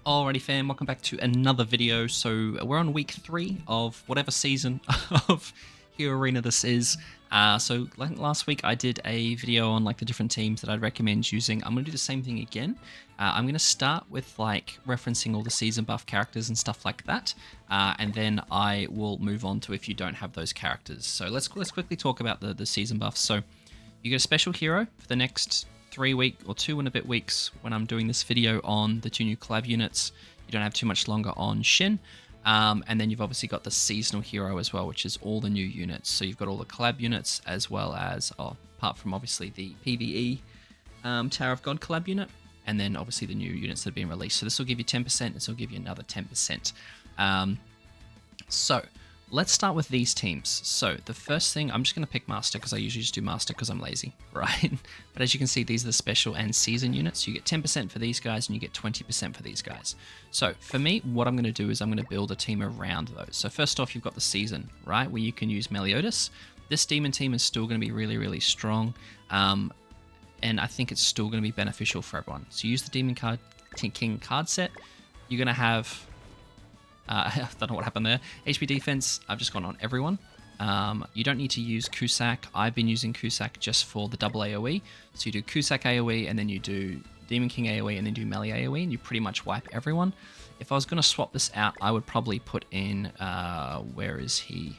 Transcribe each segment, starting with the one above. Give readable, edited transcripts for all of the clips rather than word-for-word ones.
Alrighty fam, welcome back to another video. So we're on week 3 of whatever season of Hero Arena this is. So like last week I did a video on like the different teams that I'd recommend using. I'm going to do the same thing again. I'm going to start with like referencing all the season buff characters and stuff like that. And then I will move on to if you don't have those characters. So let's quickly talk about the season buffs. So you get a special hero for the next 3 weeks or 2 and a bit weeks when I'm doing this video on the 2 new collab units. You don't have too much longer on Shin. And then you've obviously got the seasonal hero as well, which is all the new units. So you've got all the collab units as well as, apart from obviously the PvE Tower of God collab unit, and then obviously the new units that have been released. So this will give you 10%, this will give you another 10%. So let's start with these teams. So the first thing, I'm just going to pick Master because I usually just do Master because I'm lazy, right? But as you can see, these are the special and season units. You get 10% for these guys and you get 20% for these guys. So for me, what I'm going to do is I'm going to build a team around those. So first off, you've got the season, right? Where you can use Meliodas. This demon team is still going to be really, really strong. And I think it's still going to be beneficial for everyone. So use the Demon King card set. You're going to have... I don't know what happened there. HP defense, I've just gone on everyone. You don't need to use Kusak. I've been using Kusak just for the double AoE. So you do Kusak AoE, and then you do Demon King AoE, and then do melee AoE, and you pretty much wipe everyone. If I was going to swap this out, I would probably put in, where is he?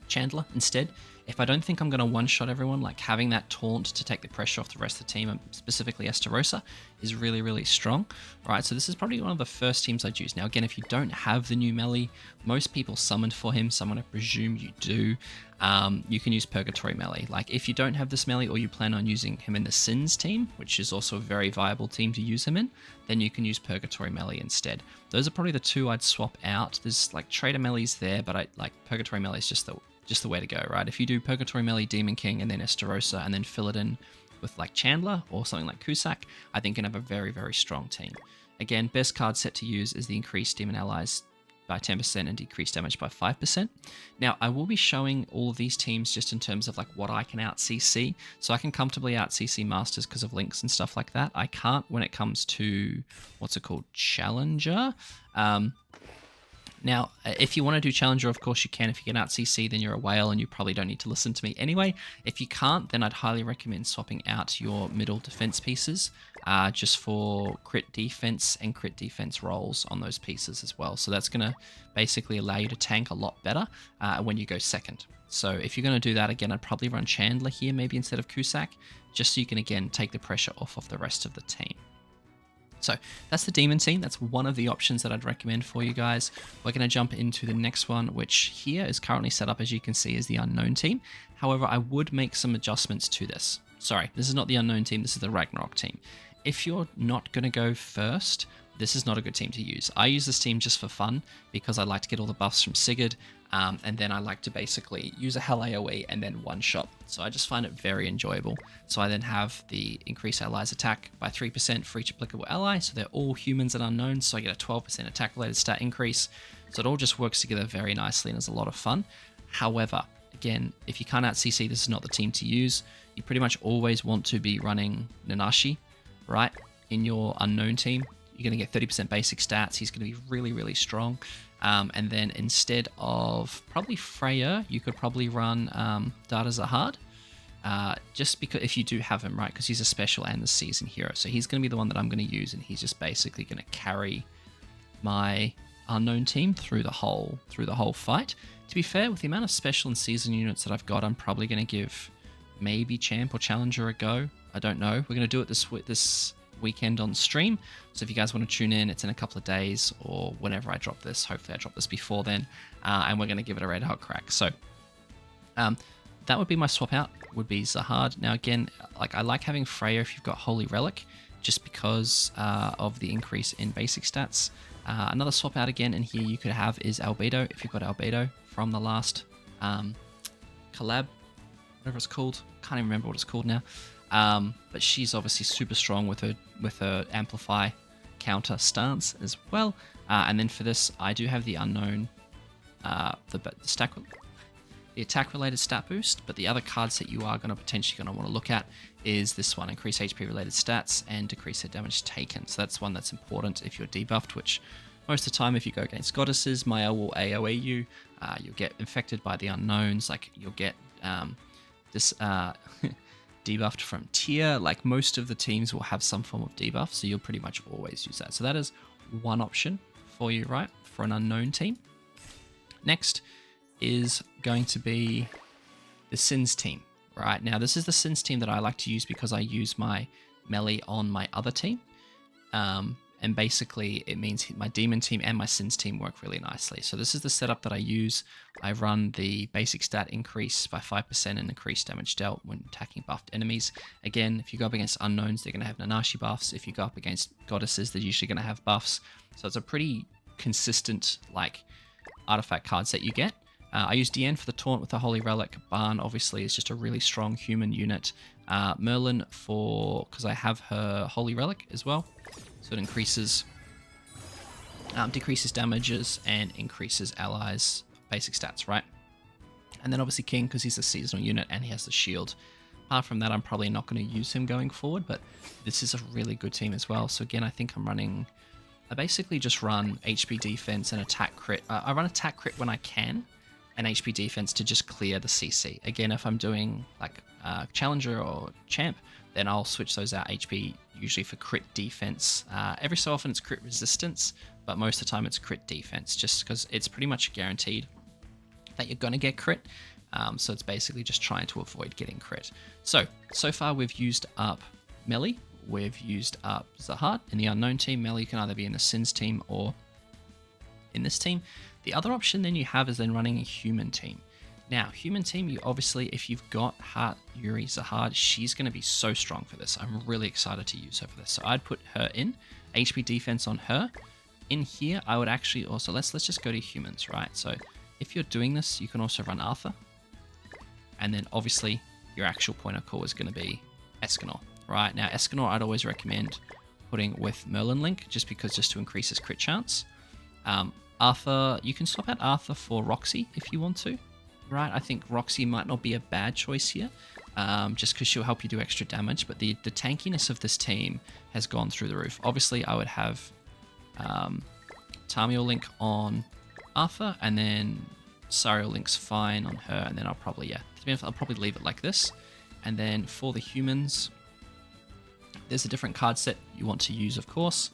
Chandler instead. If I don't think I'm going to one-shot everyone, like having that taunt to take the pressure off the rest of the team, specifically Esterosa, is really, really strong. Right, so this is probably one of the first teams I'd use. Now, again, if you don't have the new melee, most people summoned for him, so I'm going to presume you do. You can use Purgatory melee. Like, if you don't have this melee or you plan on using him in the Sins team, which is also a very viable team to use him in, then you can use Purgatory melee instead. Those are probably the two I'd swap out. There's, like, Trader melees there, but I like Purgatory melee is just the way to go, right? If you do Purgatory melee, Demon King, and then Esterosa, and then fill it in with like Chandler or something like Kusak, I think you can have a very, very strong team. Again, best card set to use is the increased Demon Allies by 10% and decreased damage by 5%. Now, I will be showing all of these teams just in terms of like what I can out CC. So I can comfortably out CC Masters because of links and stuff like that. I can't when it comes to, what's it called, Challenger. Now, if you want to do Challenger, of course you can. If you can out CC, then you're a whale and you probably don't need to listen to me anyway. If you can't, then I'd highly recommend swapping out your middle defense pieces just for crit defense and crit defense rolls on those pieces as well. So that's going to basically allow you to tank a lot better when you go second. So if you're going to do that, again, I'd probably run Chandler here maybe instead of Kusak, just so you can, again, take the pressure off of the rest of the team. So that's the demon team. That's one of the options that I'd recommend for you guys. We're going to jump into the next one, which here is currently set up, as you can see, as the unknown team. However, I would make some adjustments to this. Sorry, this is not the unknown team. This is the Ragnarok team. If you're not going to go first, this is not a good team to use. I use this team just for fun because I like to get all the buffs from Sigurd, and then I like to basically use a Hell AoE and then one-shot. So I just find it very enjoyable. So I then have the increased allies attack by 3% for each applicable ally, so they're all humans and unknowns, so I get a 12% attack-related stat increase. So it all just works together very nicely and is a lot of fun. However, again, if you can't out CC, this is not the team to use. You pretty much always want to be running Nanashi, right, in your unknown team. You're going to get 30% basic stats. He's going to be really, really strong. And then instead of probably Freya, you could probably run Dada Zahad. Just because if you do have him, right, because he's a special and the season hero. So he's going to be the one that I'm going to use, and he's just basically going to carry my unknown team through the whole fight. To be fair, with the amount of special and season units that I've got, I'm probably going to give maybe Champ or Challenger a go. I don't know. We're going to do it this weekend on stream, so if you guys want to tune in, it's in a couple of days or whenever I drop this. Hopefully I drop this before then, and we're going to give it a red hot crack. So that would be my swap out, would be Zahad. Now again, like I like having Freya if you've got Holy Relic, just because of the increase in basic stats. Another swap out again, and here you could have is Albedo, if you've got Albedo from the last collab, whatever it's called. Can't even remember what it's called now. But she's obviously super strong with her amplify counter stance as well. And then for this, I do have the unknown, the stack the attack related stat boost, but the other card set you are going to potentially want to look at is this one, increase HP related stats and decrease their damage taken. So that's one that's important if you're debuffed, which most of the time if you go against goddesses, Mael will AoE you, you'll get infected by the unknowns, like you'll get this debuffed from tier. Like most of the teams will have some form of debuff, so you'll pretty much always use that. So that is one option for you, right, for an unknown team. Next is going to be the Sins team, right? Now, this is the Sins team that I like to use because I use my melee on my other team. And basically, it means my Demon team and my Sins team work really nicely. So this is the setup that I use. I run the basic stat increase by 5% and increase damage dealt when attacking buffed enemies. Again, if you go up against unknowns, they're going to have Nanashi buffs. If you go up against goddesses, they're usually going to have buffs. So it's a pretty consistent, like, artifact card set you get. I use Diane for the taunt with the Holy Relic. Barn obviously is just a really strong human unit. Merlin because I have her Holy Relic as well. So it increases, decreases damages and increases allies' basic stats, right? And then obviously King because he's a seasonal unit and he has the shield. Apart from that, I'm probably not going to use him going forward, but this is a really good team as well. So again, I think I basically just run HP defense and attack crit. I run attack crit when I can, and HP defense to just clear the CC. Again, if I'm doing like Challenger or Champ, then I'll switch those out HP usually for crit defense. Every so often it's crit resistance, but most of the time it's crit defense, just because it's pretty much guaranteed that you're going to get crit. So it's basically just trying to avoid getting crit. So far we've used up melee. We've used up Zahad in the unknown team. Melee can either be in the Sins team or in this team. The other option then you have is then running a human team. Now, human team, you obviously, if you've got Heart Yuri Zahad, she's going to be so strong for this. I'm really excited to use her for this. So I'd put her in, HP defense on her. In here, I would actually also, let's just go to humans, right? So if you're doing this, you can also run Arthur. And then obviously your actual point of call is going to be Escanor, right? Now, Escanor, I'd always recommend putting with Merlin Link, just to increase his crit chance. Arthur, you can swap out Arthur for Roxy if you want to, right? I think Roxy might not be a bad choice here, just because she'll help you do extra damage, but the tankiness of this team has gone through the roof. Obviously, I would have Tamio Link on Arthur, and then Sariel Link's fine on her, and then I'll probably leave it like this. And then for the humans, there's a different card set you want to use, of course.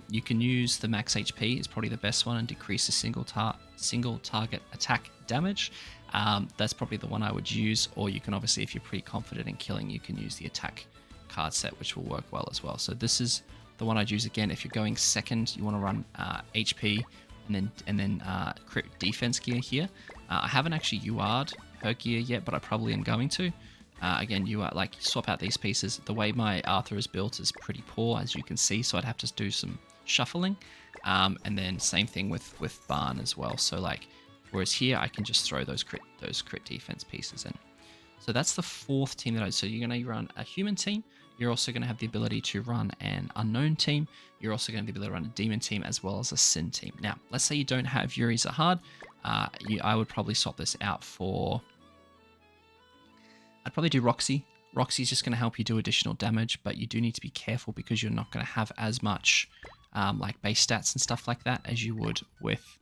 You can use the max HP, is probably the best one, and decrease the single target attack damage. That's probably the one I would use, or you can obviously, if you're pretty confident in killing, you can use the attack card set, which will work well as well. So this is the one I'd use. Again, if you're going second, you want to run HP and then crit defense gear here. I haven't actually UR'd her gear yet, but I probably am going to. Again, you swap out these pieces. The way my Arthur is built is pretty poor, as you can see, so I'd have to do some shuffling. And then same thing with Barn as well. So whereas here I can just throw those crit defense pieces in. So that's the fourth team so you're going to run a human team. You're also going to have the ability to run an unknown team. You're also going to be able to run a demon team as well as a sin team. Now, let's say you don't have Yuri Zahad. I would probably swap this out for... I'd probably do Roxy. Roxy's just going to help you do additional damage, but you do need to be careful because you're not going to have as much base stats and stuff like that as you would with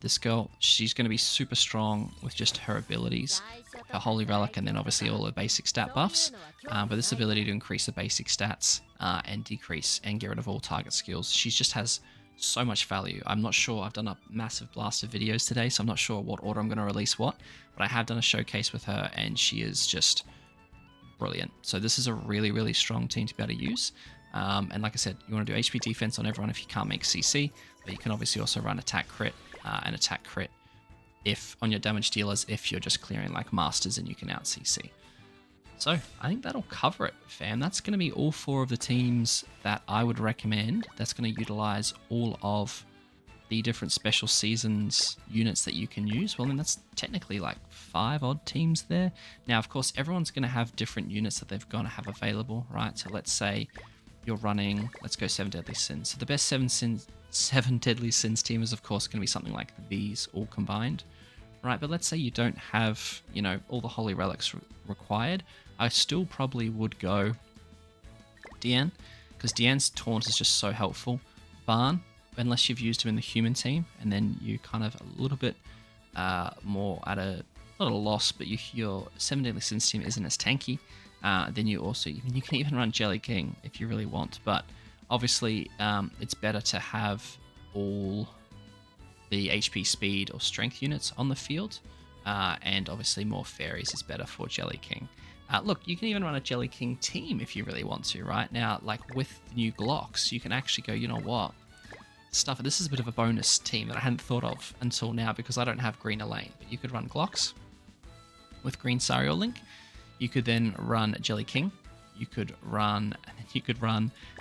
this girl. She's going to be super strong with just her abilities, her Holy Relic, and then obviously all the basic stat buffs. But this ability to increase the basic stats and decrease and get rid of all target skills, she just has so much value. I'm not sure, I've done a massive blast of videos today, so I'm not sure what order I'm going to release what, but I have done a showcase with her and she is just brilliant. So this is a really, really strong team to be able to use. And like I said, you want to do HP defense on everyone if you can't make CC, but you can obviously also run attack crit and attack crit if on your damage dealers, if you're just clearing like masters and you can out CC. So I think that'll cover it, fam. That's going to be all four of the teams that I would recommend. That's going to utilize all of the different special seasons units that you can use. Well, then that's technically like 5 odd teams there. Now, of course, everyone's going to have different units that they've got to have available, right? So let's say you're running, let's go 7 Deadly Sins. So the best 7 Deadly Sins team is, of course, going to be something like these all combined, right? But let's say you don't have, you know, all the holy relics required. I still probably would go Dian, because Dian's taunt is just so helpful. Barn, unless you've used him in the human team, and then you kind of a little bit more at a, not a loss, but your 7 Deadly Sins team isn't as tanky. Then you also, you can even run Jelly King if you really want, but obviously it's better to have all the HP, speed, or strength units on the field, and obviously more fairies is better for Jelly King. Look, you can even run a Jelly King team if you really want to, right? Now, like with the new Glocks, you can actually go, you know what? Stuff. This is a bit of a bonus team that I hadn't thought of until now because I don't have green Elaine, but you could run Glocks with green Sariel Link. You could then run Jelly King. You could run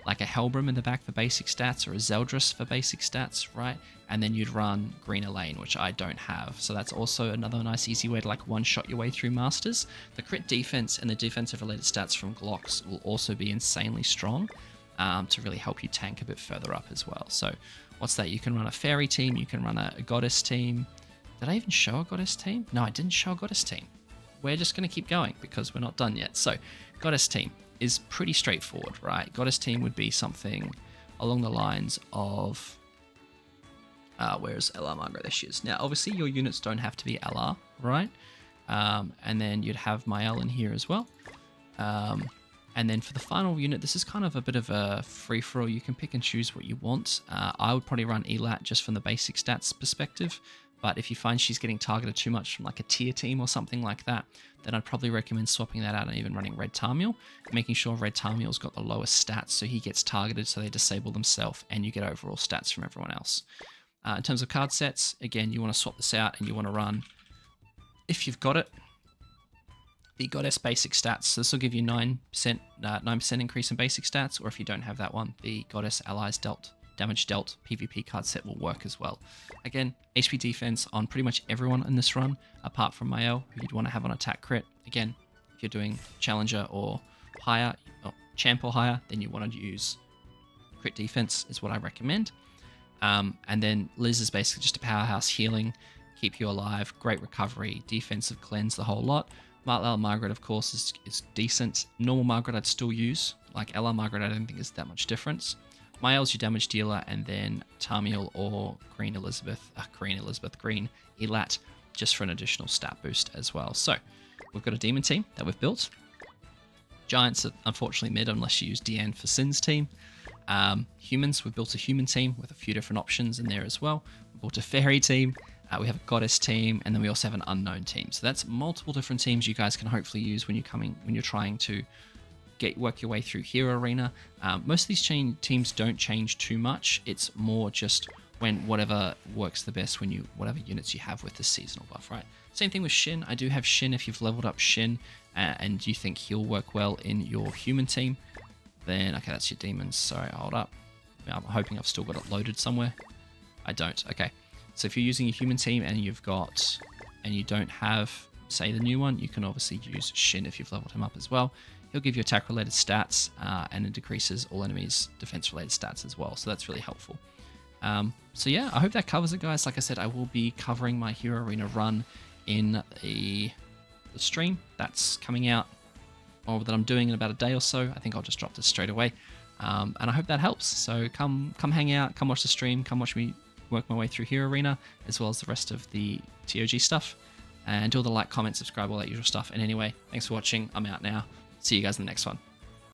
like a Hellbrim in the back for basic stats, or a Zeldris for basic stats, right? And then you'd run green Elaine, which I don't have. So that's also another nice easy way to like one-shot your way through Masters. The crit defense and the defensive related stats from Glocks will also be insanely strong to really help you tank a bit further up as well. So what's that? You can run a fairy team, you can run a goddess team. Did I even show a goddess team? No, I didn't show a goddess team. We're just going to keep going because we're not done yet. So goddess team is pretty straightforward, right? Goddess team would be something along the lines of where's LR Margaret? There she is. Now, obviously, your units don't have to be LR, right? And then you'd have Mael in here as well. And then for the final unit, this is kind of a bit of a free-for-all. You can pick and choose what you want. I would probably run Elat just from the basic stats perspective. But if you find she's getting targeted too much from like a tier team or something like that, then I'd probably recommend swapping that out and even running Red Tarmiel, making sure Red Tarmiel's got the lowest stats so he gets targeted so they disable themselves and you get overall stats from everyone else. In terms of card sets, again, you want to swap this out and you want to run, if you've got it, the Goddess basic stats. So this will give you 9% increase in basic stats, or if you don't have that one, the Goddess allies damage dealt PvP card set will work as well. Again, HP defense on pretty much everyone in this run, apart from Mael, who you'd want to have on attack crit. Again, if you're doing Challenger or higher, or Champ or higher, then you want to use crit defense is what I recommend. And then Liz is basically just a powerhouse healing, keep you alive, great recovery, defensive cleanse, the whole lot. LR Margaret, of course, is decent. Normal Margaret I'd still use. Like LR Margaret, I don't think is that much difference. Mael's your damage dealer, and then Tarmiel or Green Elat, just for an additional stat boost as well. So we've got a demon team that we've built. Giants are unfortunately mid unless you use Dian for Sin's team. Humans, we've built a human team with a few different options in there as well. We built a fairy team. We have a goddess team, and then we also have an unknown team. So that's multiple different teams you guys can hopefully use when you're trying to work your way through Hero Arena. Most of these teams don't change too much. It's more just when whatever works the best whatever units you have with the seasonal buff, right? Same thing with Shin. I do have Shin if you've leveled up Shin and you think he'll work well in your human team. Then, okay, that's your demons. Sorry, hold up. I'm hoping I've still got it loaded somewhere. I don't. Okay. So if you're using a human team and you don't have, say, the new one, you can obviously use Shin if you've leveled him up as well. He'll give you attack-related stats, and it decreases all enemies' defense-related stats as well. So that's really helpful. So yeah, I hope that covers it, guys. Like I said, I will be covering my Hero Arena run in the stream that's coming out, or that I'm doing in about a day or so. I think I'll just drop this straight away. And I hope that helps. So come hang out, come watch the stream, come watch me work my way through Hero Arena, as well as the rest of the TOG stuff. And do all the like, comment, subscribe, all that usual stuff. And anyway, thanks for watching. I'm out now. See you guys in the next one.